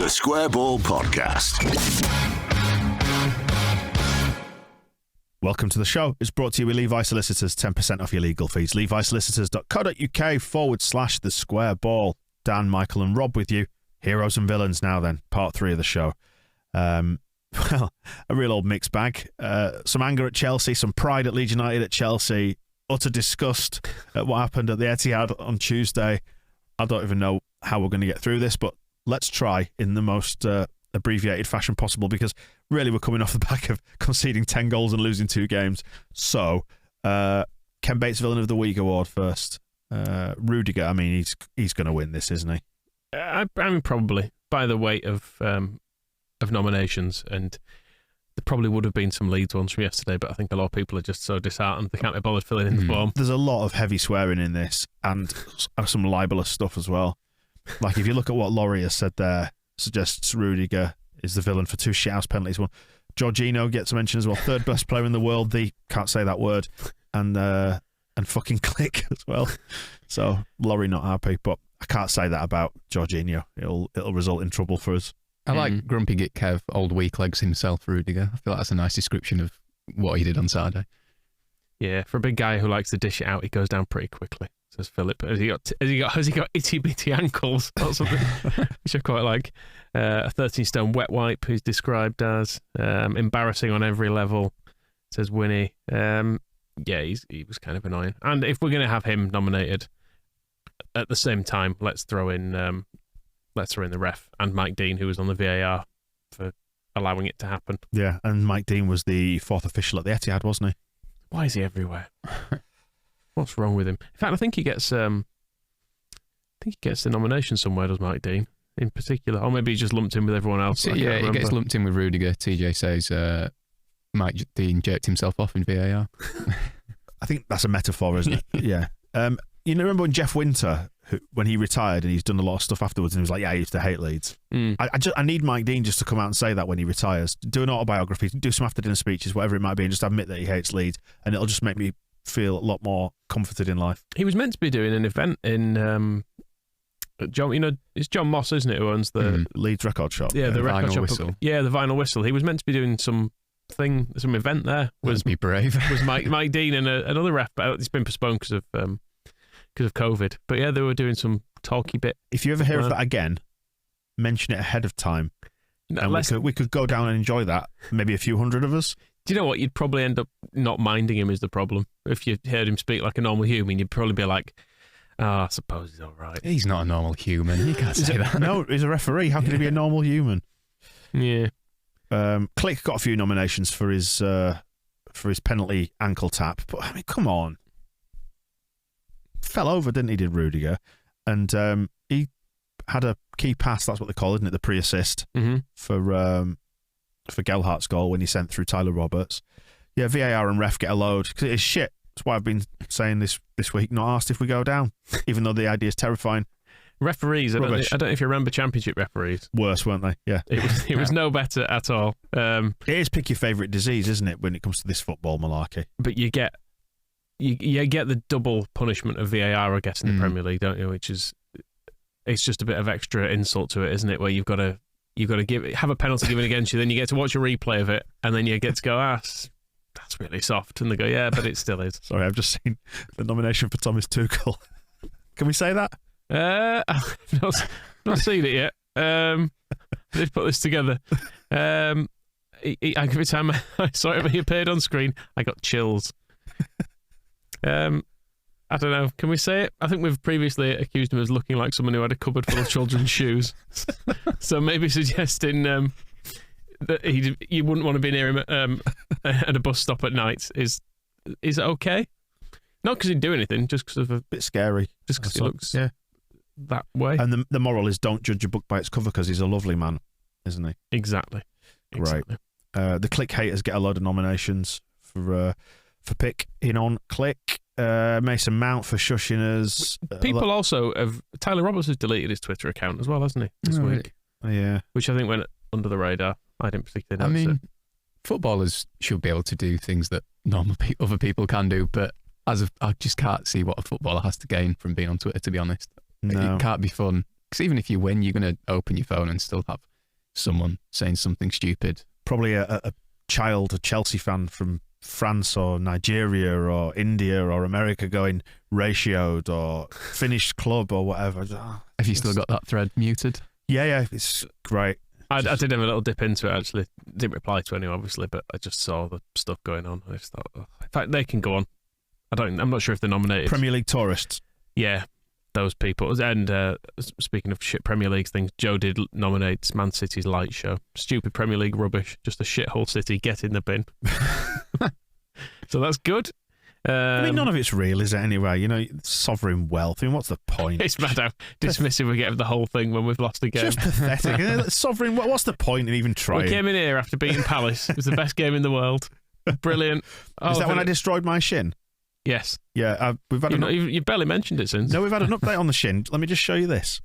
The Square Ball Podcast. Welcome to the show. It's brought to you with Levi Solicitors, 10% off your legal fees. levisolicitors.co.uk/the square ball. Dan, Michael and Rob with you. Heroes and villains now then, part 3 of the show. Well, a real old mixed bag. Some anger at Chelsea, some pride at Leeds United at Chelsea, utter disgust at what happened at the Etihad on Tuesday. I don't even know how we're going to get through this, but let's try in the most abbreviated fashion possible, because really we're coming off the back of conceding 10 goals and losing 2 games. So, Ken Bates Villain of the Week award first. Rudiger, I mean, he's going to win this, isn't he? I mean, probably by the weight of nominations, and there probably would have been some Leeds ones from yesterday, but I think a lot of people are just so disheartened they can't be bothered filling in the form. There's a lot of heavy swearing in this, and some libelous stuff as well. Like, if you look at what Laurie has said there, suggests Rudiger is the villain for 2 shithouse penalties. One, Jorginho gets a mention as well. 3rd best player in the world. Can't say that word. And fucking Click as well. So Laurie not happy, but I can't say that about Jorginho. It'll result in trouble for us. I like Grumpy Git Kev, old weak legs himself, Rudiger. I feel like that's a nice description of what he did on Saturday. Yeah, for a big guy who likes to dish it out, he goes down pretty quickly. Says Philip. Has he got itty-bitty ankles or something? Which I quite like. A 13-stone wet wipe, who's described as embarrassing on every level, says Winnie. Yeah, he was kind of annoying. And if we're going to have him nominated, at the same time, let's throw in the ref and Mike Dean, who was on the VAR for allowing it to happen. Yeah, and Mike Dean was the 4th official at the Etihad, wasn't he? Why is he everywhere? What's wrong with him? In fact, I think he gets the nomination somewhere, does Mike Dean, in particular? Or maybe he just lumped in with everyone else. Yeah, he gets lumped in with Rudiger. TJ says Mike Dean jerked himself off in VAR. I think that's a metaphor, isn't it? Yeah. You remember when Jeff Winter, when he retired and he's done a lot of stuff afterwards, and he was like, yeah, I used to hate Leeds. I need Mike Dean just to come out and say that when he retires. Do an autobiography, do some after-dinner speeches, whatever it might be, and just admit that he hates Leeds, and it'll just make me feel a lot more comforted in life. He was meant to be doing an event in John. It's John Moss, isn't it, who owns the Leeds record shop? Yeah, the record Vinyl shop. Whistle. Yeah, the Vinyl Whistle. He was meant to be doing some event there. Be brave. Was Mike Dean and another ref, but it's been postponed because of COVID. But yeah, they were doing some talky bit. If you ever hear of that again, mention it ahead of time. And we could go down and enjoy that. Maybe a few hundred of us. Do you know what? You'd probably end up not minding him is the problem. If you heard him speak like a normal human, you'd probably be like, I suppose he's all right. He's not a normal human. You can't say that. No, he's a referee. How can he be a normal human? Yeah. Click got a few nominations for his penalty ankle tap, but I mean, come on. Fell over, didn't he, did Rudiger? And he had a key pass, that's what they call it, isn't it? The pre-assist for Gelhart's goal when he sent through Tyler Roberts. Yeah, VAR and ref get a load, because it is shit. That's why I've been saying this week, not asked if we go down, even though the idea is terrifying. Referees, I don't know if you remember Championship referees. Worse, weren't they? Yeah. It was no better at all. It is pick your favourite disease, isn't it, when it comes to this football malarkey? But you get the double punishment of VAR, I guess, in the Premier League, don't you? Which is, it's just a bit of extra insult to it, isn't it? Where you've got to have a penalty given against you, then you get to watch a replay of it, and then you get to go, that's really soft, and they go, yeah, but it still is. Sorry, I've just seen the nomination for Thomas Tuchel. Can we say that? I've not seen it yet. Let's put this together. Every time I saw it when he appeared on screen, I got chills. I don't know. Can we say it? I think we've previously accused him of looking like someone who had a cupboard full of children's shoes. So maybe suggesting that you wouldn't want to be near him at a bus stop at night is it okay? Not because he'd do anything, just because of a bit scary. Just because he looks that way. And the moral is, don't judge a book by its cover, because he's a lovely man, isn't he? Exactly. Right. The Click haters get a load of nominations for pick in on Click. Mason Mount for shushing us. People also have. Tyler Roberts has deleted his Twitter account as well, hasn't he? This week. Yeah. Which I think went under the radar. I didn't particularly notice it. Footballers should be able to do things that other people can do, but I just can't see what a footballer has to gain from being on Twitter, to be honest. No. It can't be fun. Because even if you win, you're going to open your phone and still have someone saying something stupid. Probably a Chelsea fan from France or Nigeria or India or America going ratioed or finished club or whatever. Have you still got that thread muted? Yeah, it's great. I did have a little dip into it, actually. Didn't reply to any, obviously, but I just saw the stuff going on. I just thought, in fact, they can go on. I'm not sure if they're nominated. Premier League tourists. Yeah, those people. And speaking of shit Premier League things, Joe did nominate Man City's light show. Stupid Premier League rubbish. Just a shithole city. Get in the bin. So that's good. I mean, none of it's real, is it, anyway? Sovereign wealth. I mean, what's the point? It's mad how dismissive we get of the whole thing when we've lost a game. Just pathetic. Sovereign, what's the point in even trying? We came in here after beating Palace. It was the best game in the world. Brilliant. Is that when I destroyed my shin? Yes. Yeah, we've had you've barely mentioned it since. No, we've had an update on the shin. Let me just show you this,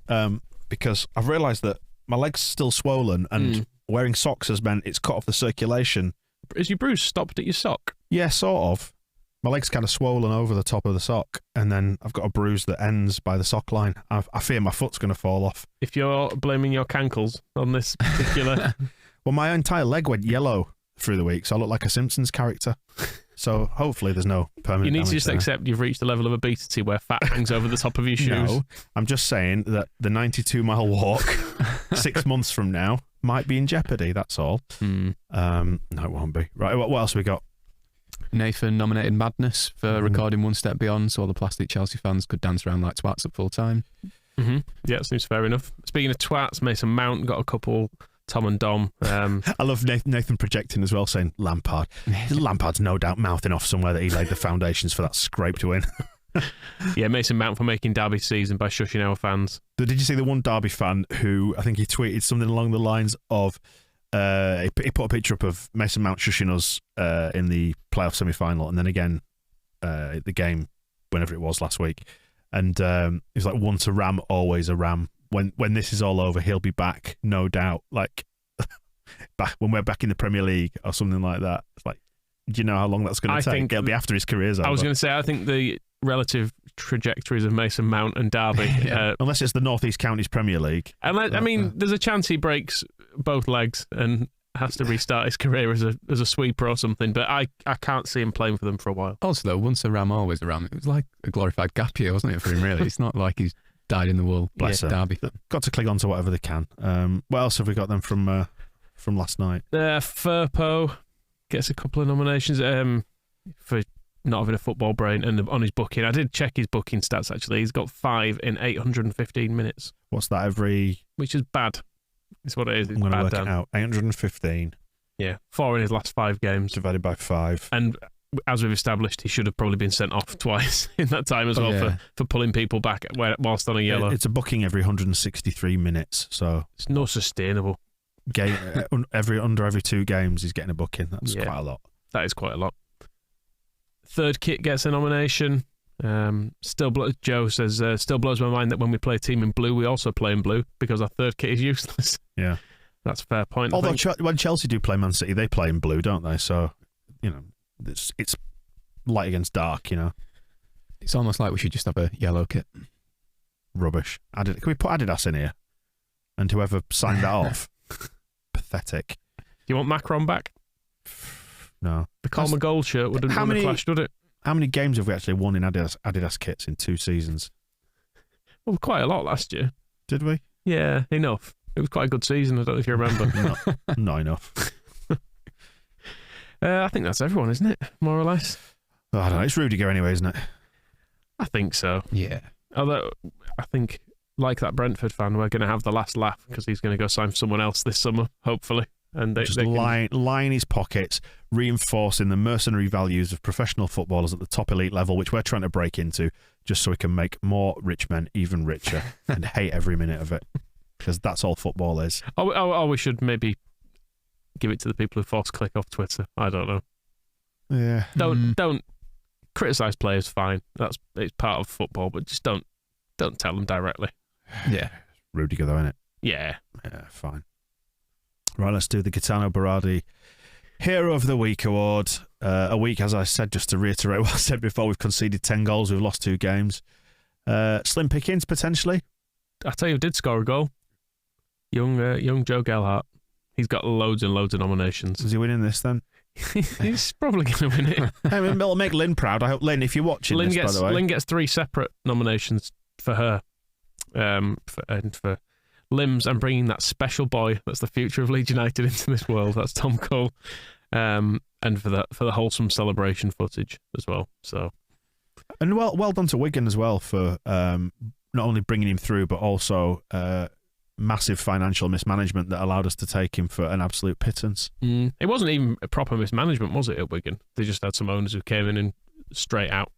because I've realised that my leg's still swollen and wearing socks has meant it's cut off the circulation. Is your bruise stopped at your sock? Yeah, sort of. My leg's kind of swollen over the top of the sock, and then I've got a bruise that ends by the sock line. I fear my foot's going to fall off. If you're blaming your cankles on this particular... Well, my entire leg went yellow through the week, so I look like a Simpsons character. So hopefully there's no permanent You need to just damage accept you've reached the level of obesity where fat hangs over the top of your shoes. No, I'm just saying that the 92-mile walk 6 months from now might be in jeopardy, that's all. No, it won't be. Right, what else have we got? Nathan nominated Madness for recording One Step Beyond, so all the plastic Chelsea fans could dance around like twats at full time. Yeah, seems fair enough. Speaking of twats, Mason Mount got a couple, Tom and Dom. I love Nathan projecting as well, saying Lampard. Lampard's no doubt mouthing off somewhere that he laid the foundations for that scraped win. Yeah, Mason Mount for making Derby season by shushing our fans. Did you see the one Derby fan who, I think he tweeted something along the lines of, he put a picture up of Mason Mount shushing us in the playoff semi-final, and then again the game, whenever it was last week. And he's like, once a ram, always a ram. When this is all over, he'll be back, no doubt. Like, back when we're back in the Premier League or something like that. It's like, do you know how long that's going to take? It'll be after his career's over. I was going to say, I think the relative trajectories of Mason Mount and Derby. Unless it's the North East Counties Premier League. I mean, there's a chance he breaks both legs and has to restart his career as a sweeper or something, but I can't see him playing for them for a while. Also, though, once a ram, always a ram. It was like a glorified gap year, wasn't it, for him, really? It's not like he's died in the wool. Bless Derby. Got to cling on to whatever they can. What else have we got then from last night? Firpo gets a couple of nominations for not having a football brain and on his booking. I did check his booking stats, actually. He's got 5 in 815 minutes. What's that every... Which is bad. It's what it is. It's I'm going to bad, work Dan. it out. 815. Yeah, 4 in his last 5 games. Divided by 5. And as we've established, he should have probably been sent off twice in that time as well for pulling people back whilst on a yellow. It's a booking every 163 minutes, so... It's not sustainable. Under every 2 games, he's getting a booking. That's quite a lot. That is quite a lot. Third kit gets a nomination. Joe says, still blows my mind that when we play a team in blue, we also play in blue because our third kit is useless. Yeah. That's a fair point. Although when Chelsea do play Man City, they play in blue, don't they? So, it's light against dark, It's almost like we should just have a yellow kit. Rubbish. Can we put Adidas in here? And whoever signed that off. Pathetic. Do you want Macron back? No. The Colma Gold shirt wouldn't have clashed, would it? How many games have we actually won in Adidas kits in 2 seasons? Well, quite a lot last year. Did we? Yeah, enough. It was quite a good season. I don't know if you remember. Not enough. I think that's everyone, isn't it? More or less. I don't know. It's Rudiger anyway, isn't it? I think so. Yeah. Although, I think, like that Brentford fan, we're going to have the last laugh because he's going to go sign for someone else this summer, hopefully. And they line his pockets, reinforcing the mercenary values of professional footballers at the top elite level, which we're trying to break into, just so we can make more rich men even richer and hate every minute of it, because that's all football is. Oh, we should maybe give it to the people who force click off Twitter. I don't know. Yeah. Don't criticise players. Fine, it's part of football, but just don't tell them directly. Yeah. Rudiger though, innit? Yeah. Yeah, fine. Right, let's do the Gaetano Berardi Hero of the Week award. A week, as I said, just to reiterate what I said before, we've conceded 10 goals, we've lost 2 games. Slim pickings, potentially. I tell you who did score a goal. Young Joe Gelhardt. He's got loads and loads of nominations. Is he winning this then? He's probably going to win it. I mean, it'll make Lynn proud. I hope, Lynn, if you're watching Lynn this, gets, by the way. Lynn gets 3 separate nominations for her. For Limbs and bringing that special boy that's the future of Leeds United into this world. That's Tom Cole. And for the wholesome celebration footage as well. So, and well done to Wigan as well for not only bringing him through, but also massive financial mismanagement that allowed us to take him for an absolute pittance. It wasn't even a proper mismanagement, was it, at Wigan? They just had some owners who came in and straight out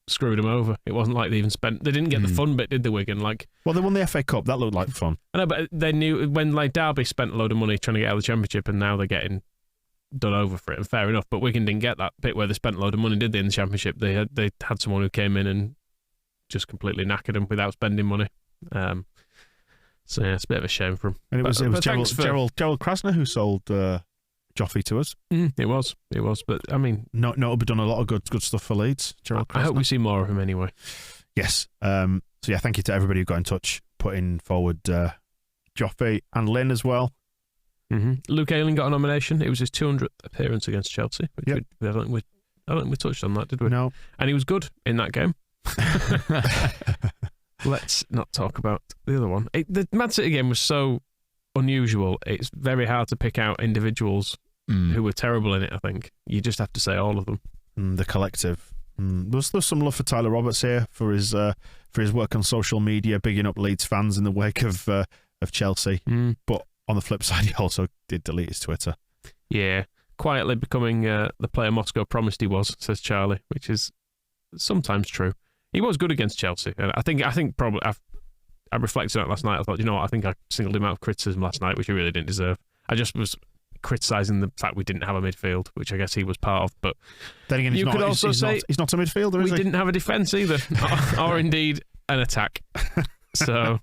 screwed him over. It wasn't like they even spent. They didn't get the fun bit, did they, Wigan? Well, they won the FA Cup. That looked like fun. I know, but they knew when Derby spent a load of money trying to get out of the Championship, and now they're getting done over for it. And fair enough, but Wigan didn't get that bit where they spent a load of money, did they? In the Championship, they had someone who came in and just completely knackered them without spending money. So yeah, it's a bit of a shame for him. And it was Gerald Krasner who sold Joffrey to us. It was. But I mean, Notably done a lot of good stuff for Leeds. Gerald Krasner. I hope we see more of him anyway. Yes. So yeah, thank you to everybody who got in touch, putting forward Joffrey and Lynn as well. Luke Ayling got a nomination. It was his 200th appearance against Chelsea. Which Yep. I don't think we touched on that, did we? No. And he was good in that game. Let's not talk about the other one. The Man City game was so unusual. It's very hard to pick out individuals who were terrible in it, I think. You just have to say all of them. The collective. There's some love for Tyler Roberts here for his work on social media, bigging up Leeds fans in the wake of Chelsea. But on the flip side, he also did delete his Twitter. Yeah, quietly becoming the player Moscow promised he was, says Charlie, which is sometimes true. He was good against Chelsea, and I think probably I reflected on it last night. I thought, you know what, I think I singled him out of criticism last night, which he really didn't deserve. I just was criticising the fact we didn't have a midfield, which I guess he was part of. But then again, you could also say he's not a midfielder. We is he? didn't have a defence either, or indeed an attack. So,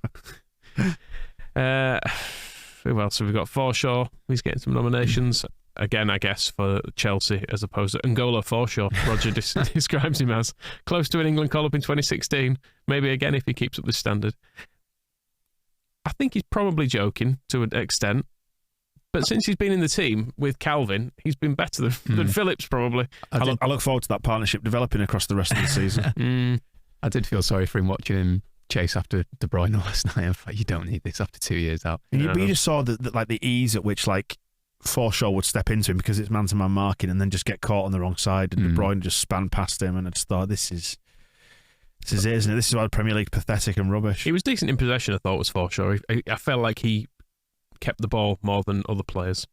who else have we got? Forshaw. He's getting some nominations. Again, I guess, for Chelsea as opposed to N'Golo Forshaw. Roger describes him as close to an England call-up in 2016. Maybe again if he keeps up this standard. I think he's probably joking to an extent. But since he's been in the team with Calvin, he's been better than Phillips, probably. I look forward to that partnership developing across the rest of the season. I did feel sorry for him watching him chase after De Bruyne last night. I thought, you don't need this after 2 years out. And you just saw the ease at which Forshaw would step into him because it's man-to-man marking and then just get caught on the wrong side and De Bruyne just span past him, and I just thought, this is it, isn't it? This is why the Premier League's pathetic and rubbish. He was decent in possession, I thought, was Forshaw. I felt like he kept the ball more than other players.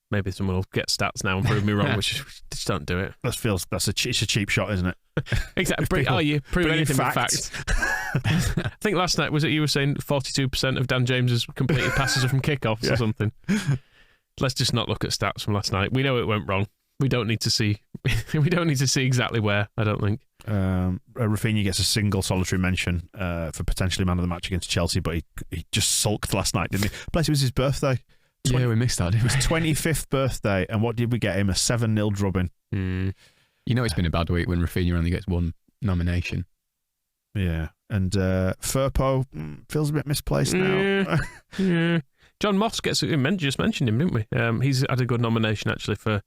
Maybe someone will get stats now and prove me wrong, which just don't do it. It's a cheap shot, isn't it? Exactly. You proving anything with facts. I think last night, was it you were saying 42% of Dan James's completed passes are from kickoffs or something? Let's just not look at stats from last night. We know it went wrong. We don't need to see. We don't need to see exactly where. I don't think. Rafinha gets a single solitary mention for potentially man of the match against Chelsea, but he just sulked last night, didn't he? Plus, it was his birthday. Yeah, we missed that. It was 25th birthday, and what did we get him? A 7-0 drubbing. You know, it's been a bad week when Rafinha only gets one nomination. Yeah, and Firpo feels a bit misplaced now. Yeah. John Moss just mentioned him, didn't we? He's had a good nomination actually for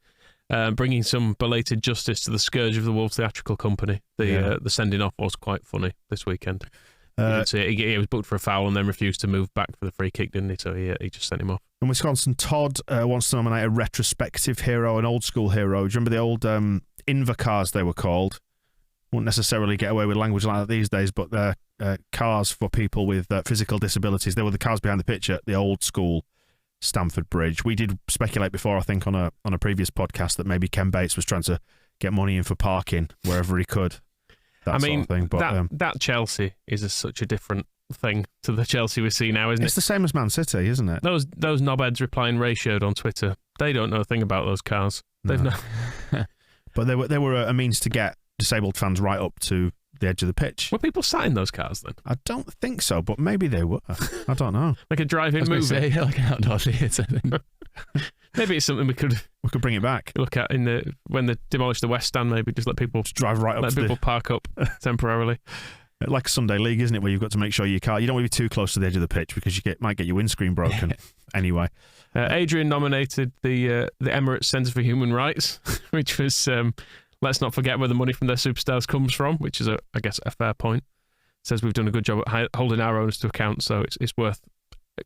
bringing some belated justice to the scourge of the Wolves Theatrical Company. The sending off was quite funny this weekend. He was booked for a foul and then refused to move back for the free kick, didn't he? So he just sent him off. And Wisconsin Todd wants to nominate a retrospective hero, an old school hero. Do you remember the old Inva cars they were called? Won't necessarily get away with language like that these days, but they're cars for people with physical disabilities. They were the cars behind the pitch at the old school Stamford Bridge. We did speculate before, I think, on a previous podcast that maybe Ken Bates was trying to get money in for parking wherever he could. Sort of thing. But, that Chelsea is such a different thing to the Chelsea we see now, isn't it? It's the same as Man City, isn't it? Those knobheads replying ratioed on Twitter. They don't know a thing about those cars. They've no. But they were a means to get disabled fans right up to the edge of the pitch. Were people sat in those cars then? I don't think so, but maybe they were. I don't know. Like a drive-in movie? Like an outdoor theatre thing. Maybe it's something we could bring it back. Look at when they demolish the West Stand. Maybe just let people drive right up. Let people park up temporarily. Like Sunday League, isn't it? Where you've got to make sure you don't want to be too close to the edge of the pitch because you might get your windscreen broken. Anyway. Adrian nominated the Emirates Centre for Human Rights, which was, let's not forget where the money from their superstars comes from, which is, I guess, a fair point. Says we've done a good job at holding our owners to account, so it's worth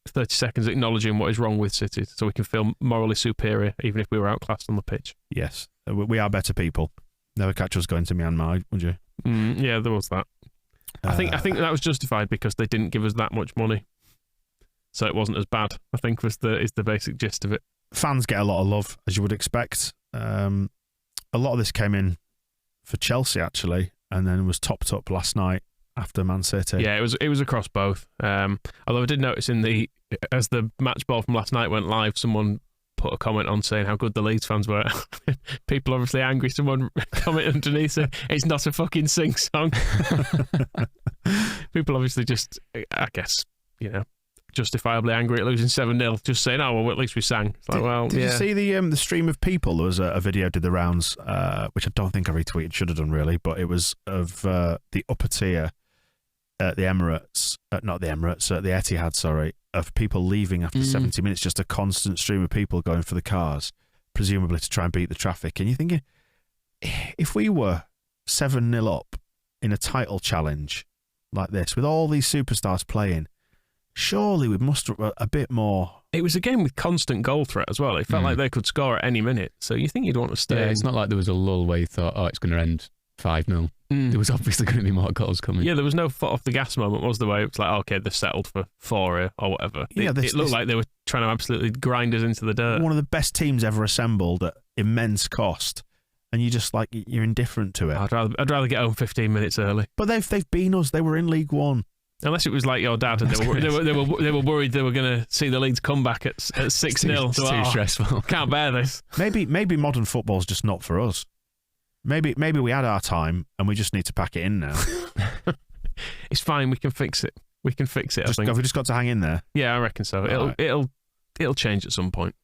30 seconds acknowledging what is wrong with City so we can feel morally superior, even if we were outclassed on the pitch. Yes, we are better people. Never catch us going to Myanmar, would you? Yeah, there was that. I think that was justified because they didn't give us that much money. So it wasn't as bad, I think, is the basic gist of it. Fans get a lot of love, as you would expect. A lot of this came in for Chelsea, actually, and then was topped up last night after Man City. Yeah, it was across both. Although I did notice as the match ball from last night went live, someone put a comment on saying how good the Leeds fans were. People obviously angry. Someone commented underneath saying, it's not a fucking sing-song. People obviously just, I guess, justifiably angry at losing 7-0, just saying, oh, well, at least we sang. It's like, did you see the stream of people? There was a video did the rounds, which I don't think I retweeted, should have done really, but it was of the upper tier at the Emirates, not the Emirates, at the Etihad, sorry, of people leaving after 70 minutes, just a constant stream of people going for the cars, presumably to try and beat the traffic. And you're thinking, if we were 7-0 up in a title challenge like this, with all these superstars playing, surely we'd muster up a bit more. It was a game with constant goal threat as well. It felt like they could score at any minute. So you think you'd want to stay. Yeah, it's not like there was a lull where you thought, oh, it's going to end 5-0. There was obviously going to be more goals coming. Yeah, there was no foot off the gas moment, was there? Where it was like, okay, they've settled for 4 here or whatever. Yeah, it looked like they were trying to absolutely grind us into the dirt. One of the best teams ever assembled at immense cost, and you just you're indifferent to it. I'd rather get home 15 minutes early. But they've been us. They were in League One. Unless it was like your dad, and they were worried they were going to see the Leeds come back at 6-0. It's too stressful. Can't bear this. Maybe modern football's just not for us. Maybe we had our time and we just need to pack it in now. It's fine. We can fix it. I think. Have we just got to hang in there? Yeah, I reckon so. Right. It'll change at some point.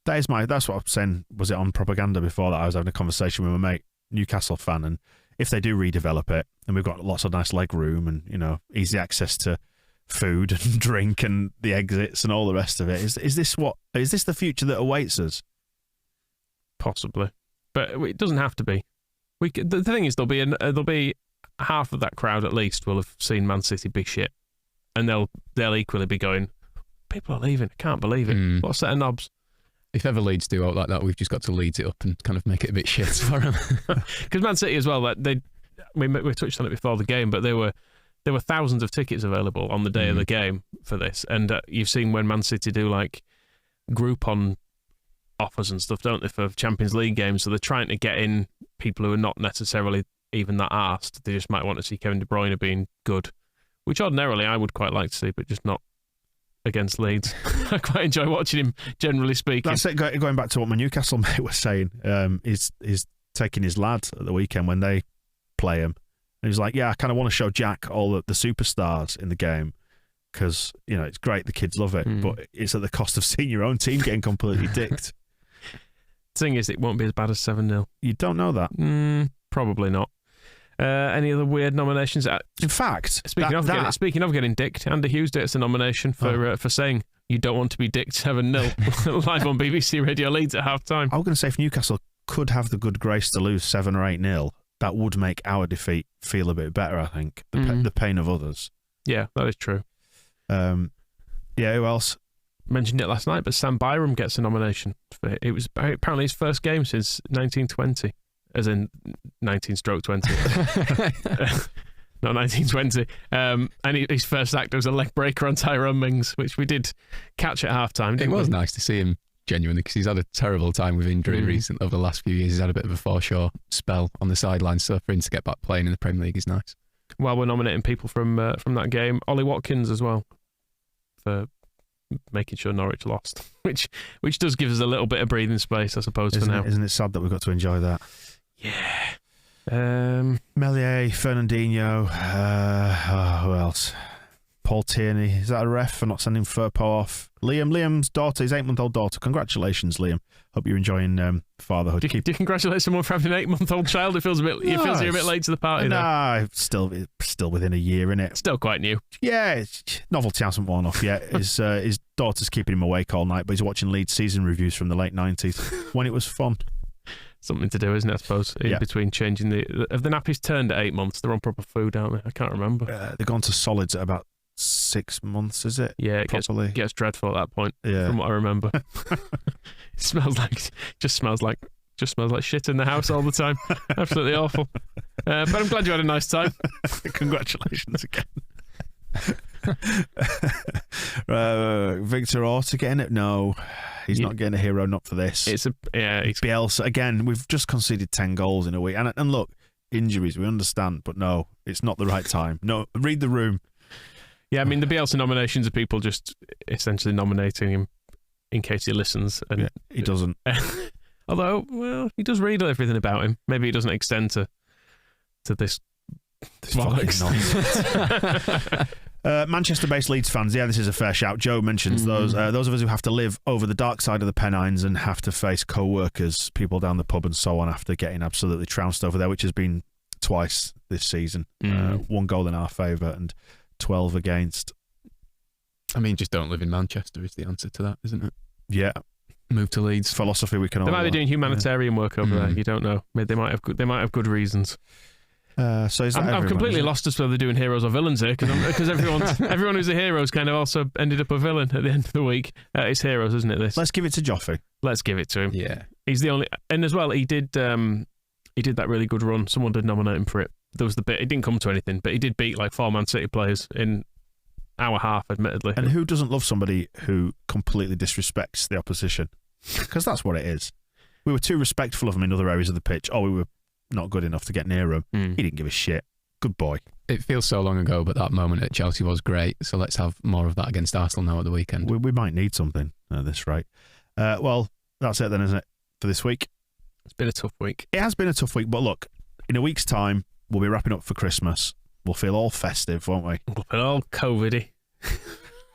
That's what I'm saying. Was it on propaganda before that? I was having a conversation with my mate, Newcastle fan, and if they do redevelop it, and we've got lots of nice leg room and easy access to food and drink and the exits and all the rest of it, is this the future that awaits us? Possibly, but it doesn't have to be. The thing is, there'll be half of that crowd at least will have seen Man City be shit, and they'll equally be going, people are leaving. I can't believe it. What a set of knobs. If ever Leeds do out like that, we've just got to Leeds it up and kind of make it a bit shit for them. Because Man City as well, we touched on it before the game, but there were thousands of tickets available on the day of the game for this, and you've seen when Man City do like Groupon offers and stuff, don't they, for Champions League games? So they're trying to get in people who are not necessarily even that arsed. They just might want to see Kevin De Bruyne being good, which ordinarily I would quite like to see, but just not against Leeds. I quite enjoy watching him, generally speaking. That's it. Going back to what my Newcastle mate was saying, he's taking his lad at the weekend when they play him, and he's like, yeah, I kind of want to show Jack all the superstars in the game, because it's great, the kids love it, but it's at the cost of seeing your own team getting completely dicked. The thing is, it won't be as bad as 7-0. You don't know that. Probably not. Any other weird nominations? In fact, speaking of getting dicked, Andy Hughes gets a nomination for saying you don't want to be dicked 7-0 live on BBC Radio Leeds at half time. I was going to say, if Newcastle could have the good grace to lose 7 or 8-0, that would make our defeat feel a bit better, I think. The pain of others. Yeah, that is true. Who else? Mentioned it last night, but Sam Byram gets a nomination. It was apparently his first game since 1920. As in 19/20. Not 1920. And his first act was a leg breaker on Tyrone Mings, which we did catch at halftime. It was nice to see him genuinely, because he's had a terrible time with injury recently. Over the last few years, he's had a bit of a foreshore spell on the sidelines. So for him to get back playing in the Premier League is nice. While we're nominating people from that game, Ollie Watkins as well, for making sure Norwich lost, which does give us a little bit of breathing space, I suppose, for now. Isn't it sad that we've got to enjoy that? Yeah. Melier, Fernandinho, who else? Paul Tierney. Is that a ref for not sending Firpo off? Liam's daughter, his 8-month-old daughter. Congratulations, Liam. Hope you're enjoying fatherhood. Do you congratulate someone for having an 8-month-old child? It feels you're a bit late to the party. Nah, still within a year, innit? Still quite new. Yeah, novelty hasn't worn off yet. His daughter's keeping him awake all night, but he's watching Leeds season reviews from the late 90s when it was fun. Something to do, isn't it, I suppose, in between changing have the nappies turned at 8 months? They're on proper food, aren't they? I can't remember. They've gone to solids at about 6 months, is it? Yeah, it gets dreadful at that point, from what I remember. It smells like shit in the house all the time. Absolutely awful. But I'm glad you had a nice time. Congratulations again. Victor Orta getting it? No, he's not getting a hero, not for this. It's Bielsa again. We've just conceded 10 goals in a week, and look, injuries we understand, but no, it's not the right time. No, read the room. Yeah, I mean the Bielsa nominations are people just essentially nominating him in case he listens, and he doesn't. Although, well, he does read everything about him. Maybe he doesn't extend to this bollocks. Manchester-based Leeds fans, this is a fair shout. Joe mentions those of us who have to live over the dark side of the Pennines and have to face co-workers, people down the pub and so on after getting absolutely trounced over there, which has been twice this season. 1 goal in our favour and 12 against. I mean, just don't live in Manchester is the answer to that, isn't it? Yeah. Move to Leeds. Philosophy we can all. They might be doing humanitarian work over there. You don't know. They might have good reasons. So is that I'm completely lost as to whether they're doing heroes or villains here because everyone who's a hero has kind of also ended up a villain at the end of the week. It's heroes, isn't it? This. Let's give it to Joffrey. Let's give it to him. Yeah, he's the only, and as well he did that really good run. Someone did nominate him for it. There was the bit. It didn't come to anything, but he did beat like 4 Man City players in hour half, admittedly. And who doesn't love somebody who completely disrespects the opposition? Because that's what it is. We were too respectful of him in other areas of the pitch. We were not good enough to get near him. He didn't give a shit. Good boy. It feels so long ago, but that moment at Chelsea was great. So let's have more of that against Arsenal now at the weekend. We might need something at this rate. Well, that's it then, isn't it, for this week? It's been a tough week. It has been a tough week, but look, in a week's time, we'll be wrapping up for Christmas. We'll feel all festive, won't we? We'll feel all COVID-y.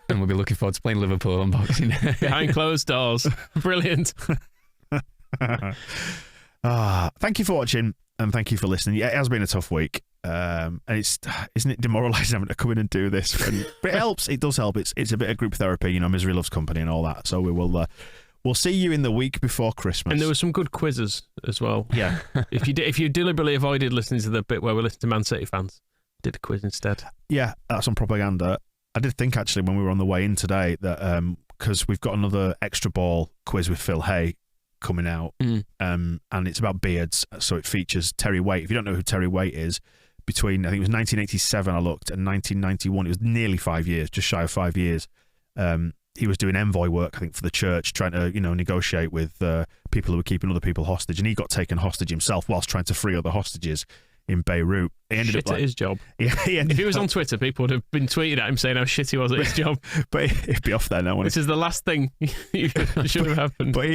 And we'll be looking forward to playing Liverpool on Boxing Day. Behind closed doors. Brilliant. Thank you for watching and thank you for listening. Yeah, it has been a tough week. And isn't it demoralising having to come in and do this? But it helps. It does help. It's a bit of group therapy, misery loves company and all that. So we'll see you in the week before Christmas. And there were some good quizzes as well. Yeah. if you deliberately avoided listening to the bit where we listened to Man City fans, did a quiz instead. Yeah, that's on propaganda. I did think actually when we were on the way in today that because we've got another extra ball quiz with Phil Hay coming out, and it's about beards, so it features Terry Waite. If you don't know who Terry Waite is, between I think it was 1987 I looked and 1991, it was nearly 5 years, just shy of 5 years. He was doing envoy work, I think, for the church, trying to negotiate with people who were keeping other people hostage, and he got taken hostage himself whilst trying to free other hostages in Beirut. He ended up at his job. Yeah, if he was on Twitter, people would have been tweeting at him saying how shit he was at his job. But he'd be off there now. This is the last thing should have happened. But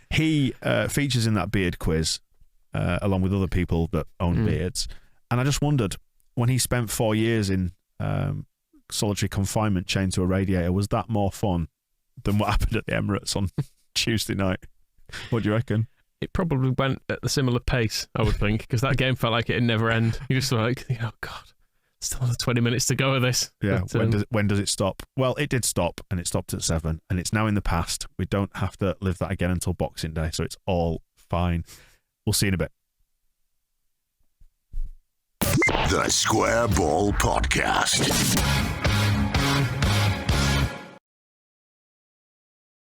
he features in that beard quiz along with other people that own beards. And I just wondered, when he spent 4 years in solitary confinement chained to a radiator, was that more fun than what happened at the Emirates on Tuesday night? What do you reckon? It probably went at a similar pace, I would think, because that game felt like it'd never end. You just like, oh God, still another 20 minutes to go of this. Yeah, but, when does it stop? Well, it did stop, and it stopped at 7, and it's now in the past. We don't have to live that again until Boxing Day, so it's all fine. We'll see you in a bit. The Square Ball Podcast.